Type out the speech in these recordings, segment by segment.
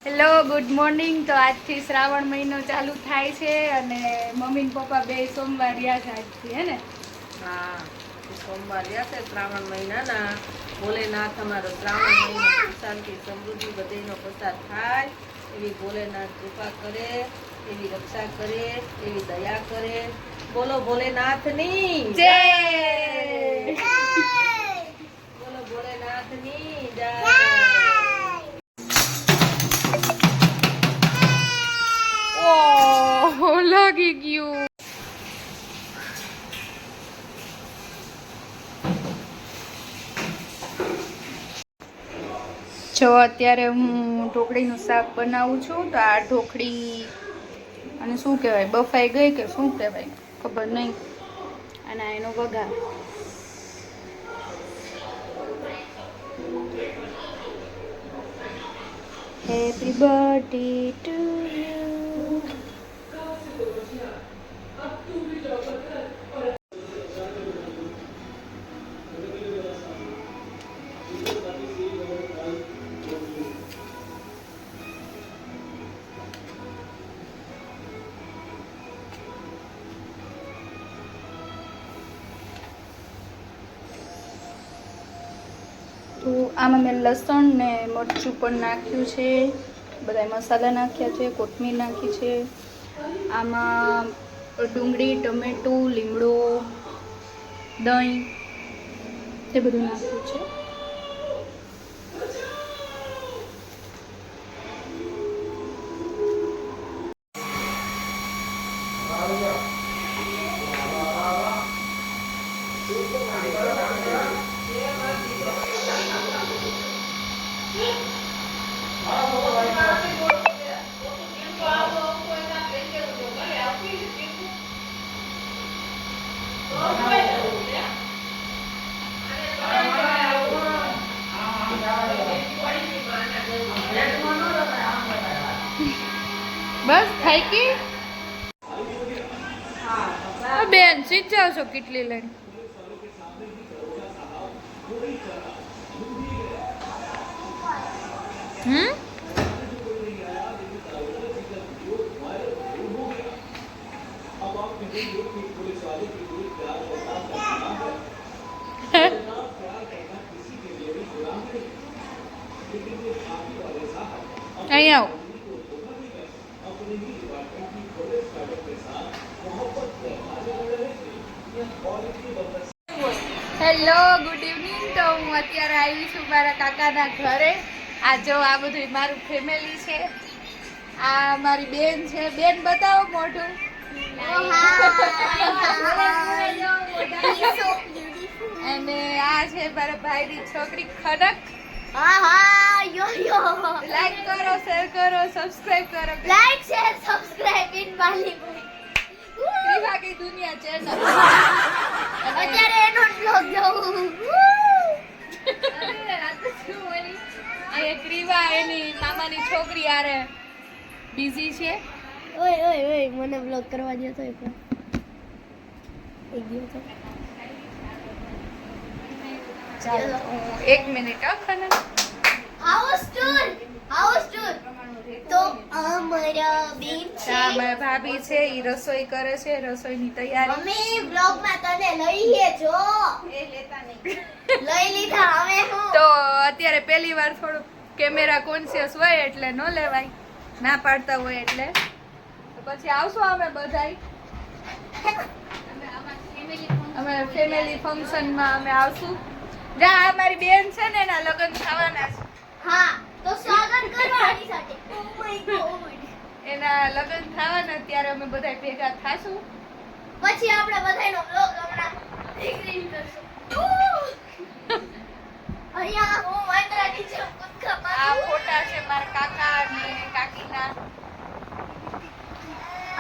Hello good morning. તો આજથી શ્રાવણ મહિનો ચાલુ થાય છે અને મમ્મી ને પપ્પા બે સોમવાર રહ્યા છે આજથી, હે ને? હા, સોમવાર રહ્યા છે શ્રાવણ મહિનાના. ભોલેનાથ અમારો શ્રાવણ મહિનો શાંતિ સમૃદ્ધિ બધેનો પ્રસાદ થાય એવી ભોલેનાથ કૃપા કરે, એવી રક્ષા કરે, એવી દયા કરે. બોલો ભોલેનાથની જય. બોલો ભોલેનાથની જય. ઓહ, લાગી ગયું. જો અત્યારે હું ઢોકળીનું શાક બનાવું છું. તો આ ઢોકળી અને શું કહેવાય, બફાઈ ગઈ કે શું કહેવાય ખબર નહીં. અને એનો વઘાર. Happy birthday to you. તો આમાં મેં લસણ ને મરચું પણ નાખ્યું છે, બધા મસાલા નાખ્યા છે, કોથમીર નાખી છે. આમાં ડુંગળી, ટમેટું, લીમડો, દહીં એ બધું નાખ્યું છે. બસ થઈ ગઈ. બેન સીધ જાવ છો કેટલી લઈને. અહીં આવો. Hello good evening. તો હું અત્યારે આવી છું મારા કાકાના ઘરે. આ જો આ બધું મારું ફેમિલી છે. આ મારી બેન છે. બેન બતાવો મોઢું. અને આ છે મારા ભાઈની છોકરી ખડક. લાઈક કરો, શેર કરો, સબસ્ક્રાઇબ કરો. Like, share, subscribe in Bali. ક્રીવા કી દુનિયા ચેનલ. અત્યારે એનો vlog જોઉં. આ ક્રીવા એની મામાની છોકરી આરે બિઝી છે. ઓય ઓય ઓય મને vlog કરવા દે તો એક દિવસ. ચાલો એક મિનિટ અખન. હાઉસ ટૂર તો અમારા બેન છે. મારા ભાભી છે, ઈ રસોઈ કરે છે, રસોઈની તૈયારી. મમ્મી vlog માં તને લઈએ જો. એ લેતા નહીં. લઈ લીધા હવે હું. તો અત્યારે પહેલી વાર થોડું કેમેરા કોન્શિયસ હોય એટલે ન લેવાય, ના પાડતા હોય એટલે. તો પછી આવશું અમે બધાય. અમે ફેમિલી ફંક્શનમાં અમે આવશું. જા આ મારી બેન છે ને એના લગ્ન થવાના છે. હા તો સ્વાગત કરો આની સાથે. Oh my God. એના લગ્ન થવાના ત્યારે અમે બધા ભેગા થાશું. પછી આપણે બધાયનો vlog હમણાં સ્ક્રીન કરશું. અહીંયા હું વાંદરા નીચે કૂદકા આ મારું. ફોટા છે મારા કાકા અને કાકીના.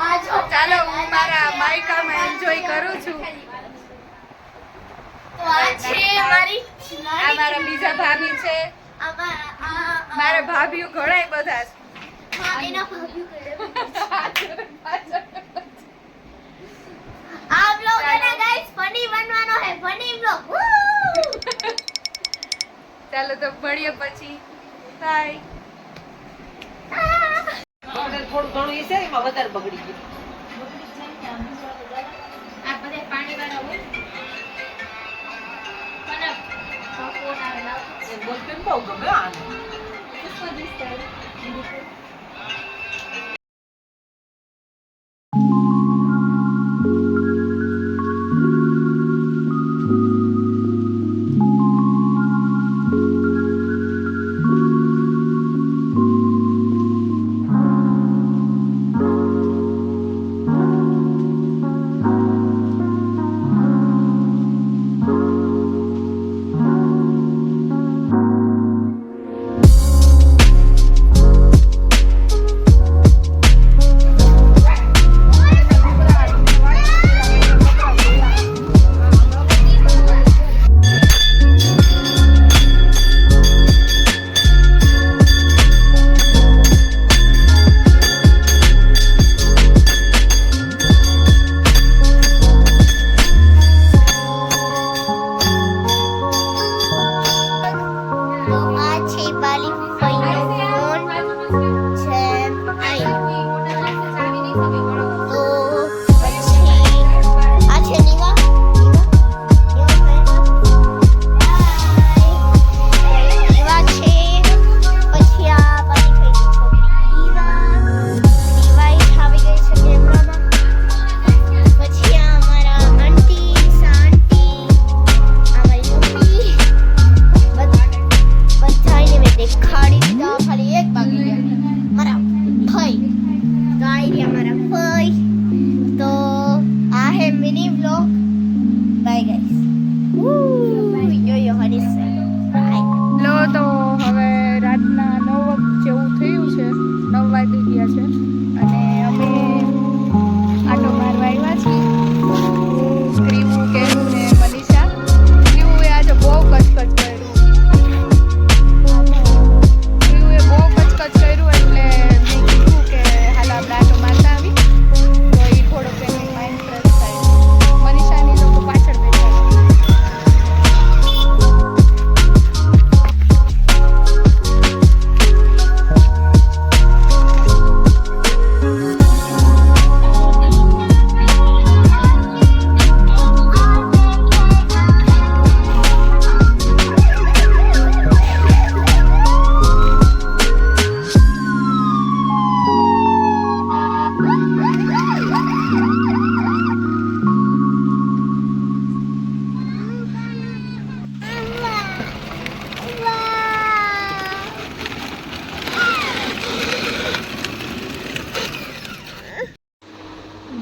આ જો ચાલો હું મારા માયકામાં એન્જોય કરું છું. તો આ છે મારી આ મારા બીજા ભાભી છે. મારા ભાભીઓ ઘણાય બધા છે. હા એના ભાભી કરે. આ vlog હે ને ગાઈસ ફની બનવાનો હે, ફની vlog. ચાલો તો મળીએ પછી. બાય. થોડું ઘણું ઈ છે એમાં વધારે બગડી ગયું. આ બધા પાણીવાળા હોય પણ ફોન આવે લાવ એ બોલપેન બહુ ગમે આને. તો આ છે બાલી ફઈનો ફોન છે તો પછી આ છે નીવા નીવા છે પછી આ બાલી ફઈની છોકરી નીવા આવી ગઈ છે કેમેરામાં પછી આ અમારા આંટી આ મારી મમ્મી બધાને મેં દેખાડી દીધા ખાલી એક બાકી ગયા મારા ભાઈ ગાય રહ્યા મારા ભાઈ તો આ હે મિની વ્લોગ બાય ગાઈસ યો હરીશ બાય લો તો હવે રાતના 9 જેવું થયું છે, 9 વાગી ગયા છે અને અમે આટો મારવા આવ્યા છીએ. ક્રીમુ, કેમુ ને મનીષા. ક્રીમુએ આજે બહુ કચકચ કર્યું. ક્રીમુએ બહુ કચકચ કર્યું એટલે મેં કીધું કે હાલ આપણે આટો મારતા આવી તો એ થોડોક એનો માઇન્ડ ફ્રેશ થાય. મનીષાની લોકો પાછળ બેઠા છે.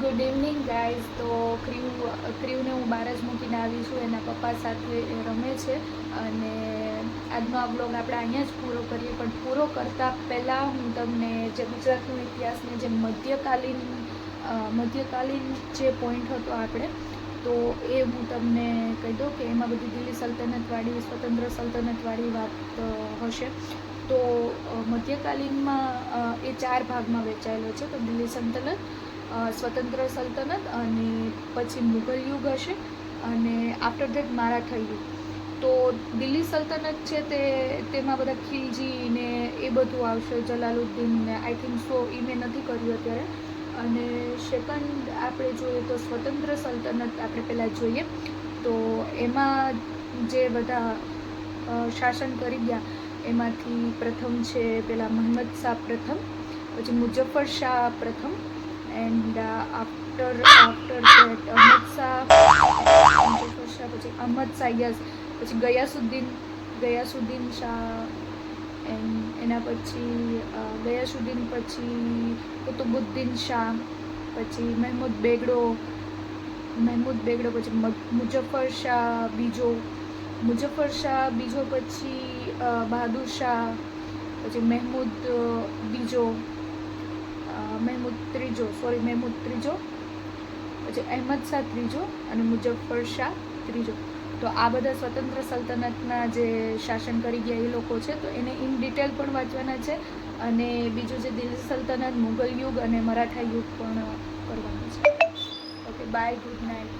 Good evening guys. તો ક્રીવને હું બહાર જ મૂકીને આવી છું, એના પપ્પા સાથે એ રમે છે અને આજનો આ બ્લોગ આપણે અહીંયા જ પૂરો કરીએ. પણ પૂરો કરતાં પહેલાં હું તમને જે ગુજરાતનો ઇતિહાસને જે મધ્યકાલીન જે પોઈન્ટ હતો આપણે તો એ હું તમને કહી દઉં કે એમાં બધી દિલ્હી સલ્તનતવાળી સ્વતંત્ર સલ્તનતવાળી વાત હશે. તો મધ્યકાલીનમાં એ 4 ભાગમાં વહેંચાયેલો છે. તો દિલ્હી સલ્તનત, સ્વતંત્ર સલ્તનત અને પછી મુઘલ યુગ હશે અને આફ્ટર ધેટ મરાઠા યુગ. તો દિલ્હી સલ્તનત છે તેમાં બધા ખિલજી ને એ બધું આવશે, જલાલુદ્દીન ને આઈ થિંક સો એ મેં નથી કર્યું અત્યારે. અને સેકન્ડ આપણે જોઈએ તો સ્વતંત્ર સલ્તનત આપણે પહેલાં જોઈએ તો એમાં જે બધા શાસન કરી ગયા એમાંથી પ્રથમ છે પેલા મહમ્મદ શાહ પ્રથમ, પછી મુઝફ્ફર શાહ પ્રથમ and after that Ahmad Shah, Muzaffar Shah પછી અહમદ શાહ, યસ, પછી ગયાસુદ્દીન શાહ એન્ડ એના પછી ગયાસુદ્દીન પછી કુતુબુદ્દીન શાહ, પછી મહેમૂદ બેગડો પછી મુઝફ્ફર શાહ બીજો પછી બહાદુર શાહ, પછી મહેમૂદ ત્રીજો પછી અહેમદ શાહ ત્રીજો અને મુઝફ્ફર શાહ ત્રીજો. તો આ બધા સ્વતંત્ર સલ્તનતના જે શાસન કરી ગયા એ લોકો છે. તો એને ઇન ડિટેલ પણ વાંચવાના છે અને બીજું જે દિલ્હી સલ્તનત, મુઘલ યુગ અને મરાઠા યુગ પણ કરવાનું છે. Okay, bye, good night.